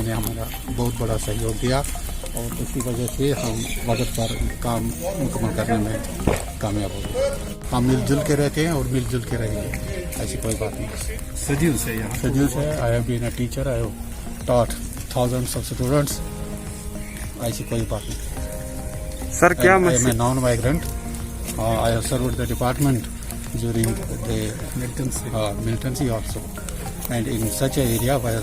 ने हमारा बहुत बड़ा सहयोग दिया और उसकी वजह से हम वक्त पर काम मुकम्मल करने में कामयाब हो गए। हम मिलजुल के रहते हैं और मिलजुल के रहेंगे, ऐसी कोई बात नहीं। सदियों से I have been a teacher, I have taught thousands of students, ऐसी कोई बात नहीं। सर क्या I am a non-migrant. I have served the department during the militancy also, and in such an area where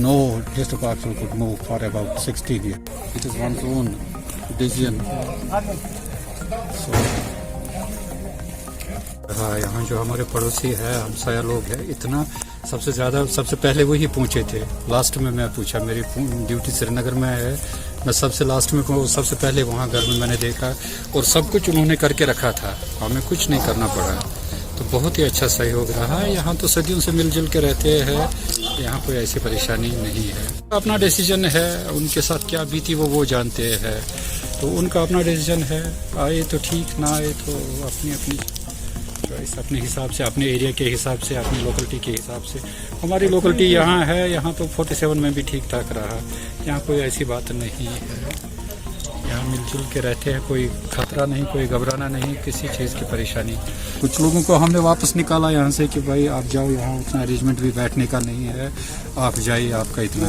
no district council could move for about 16 years. It is one's own decision. So, हाँ, यहाँ जो हमारे पड़ोसी है, हमसाया लोग हैं, इतना सबसे पहले वही पूछे थे। लास्ट में मैं पूछा, मेरी ड्यूटी श्रीनगर में है, मैं सबसे लास्ट में सबसे पहले वहाँ घर में मैंने देखा और सब कुछ उन्होंने करके रखा था, हमें कुछ नहीं करना पड़ा। तो बहुत ही अच्छा सहयोग रहा है। यहाँ तो सदियों से मिलजुल के रहते हैं, यहाँ कोई ऐसी परेशानी नहीं है। अपना डिसीजन है, उनके साथ क्या बीती वो जानते हैं, तो उनका अपना डिसीजन है। आए तो ठीक, ना आए तो अपनी अपनी चॉइस, अपने हिसाब से, अपने एरिया के हिसाब से, अपनी लोकेलिटी के हिसाब से। हमारी लोकेलिटी यहाँ है, यहाँ तो 47 में भी ठीक ठाक रहा, यहाँ कोई ऐसी बात नहीं है। यहाँ मिलजुल के रहते हैं, कोई खतरा नहीं, कोई घबराना नहीं, किसी चीज़ की परेशानी। कुछ लोगों को हमने वापस निकाला यहाँ से कि भाई आप जाओ, यहाँ उतना अरेंजमेंट भी बैठने का नहीं है, आप जाइए, आपका इतना।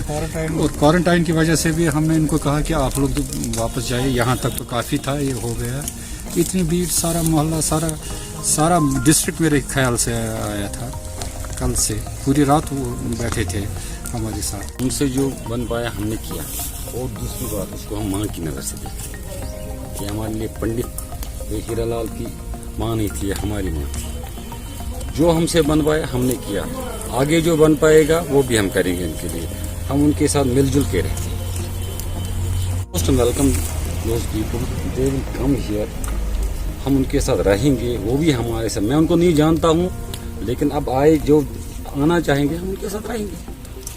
और क्वारंटाइन की वजह से भी हमने इनको कहा कि आप लोग वापस जाइए, यहाँ तक तो काफ़ी था, ये हो गया। इतनी भीड़, सारा मोहल्ला, सारा डिस्ट्रिक्ट मेरे ख्याल से आया था। कल से पूरी रात वो बैठे थे हमारे साथ। हमसे जो बन पाया हमने किया, और दूसरी बात उसको हम माँ की नज़र से देखते कि हमारे लिए पंडित हीरालाल की माँ नहीं थी, हमारी माँ थी। जो हमसे बन पाया हमने किया, आगे जो बन पाएगा वो भी हम करेंगे उनके लिए। हम उनके साथ मिलजुल के रहते हैं। Most welcome those people, they will come here. हम उनके साथ रहेंगे, वो भी हमारे साथ। मैं उनको नहीं जानता हूँ, लेकिन अब आए जो आना चाहेंगे हम उनके साथ रहेंगे।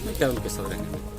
मैं क्या उनके साथ रहेंगे।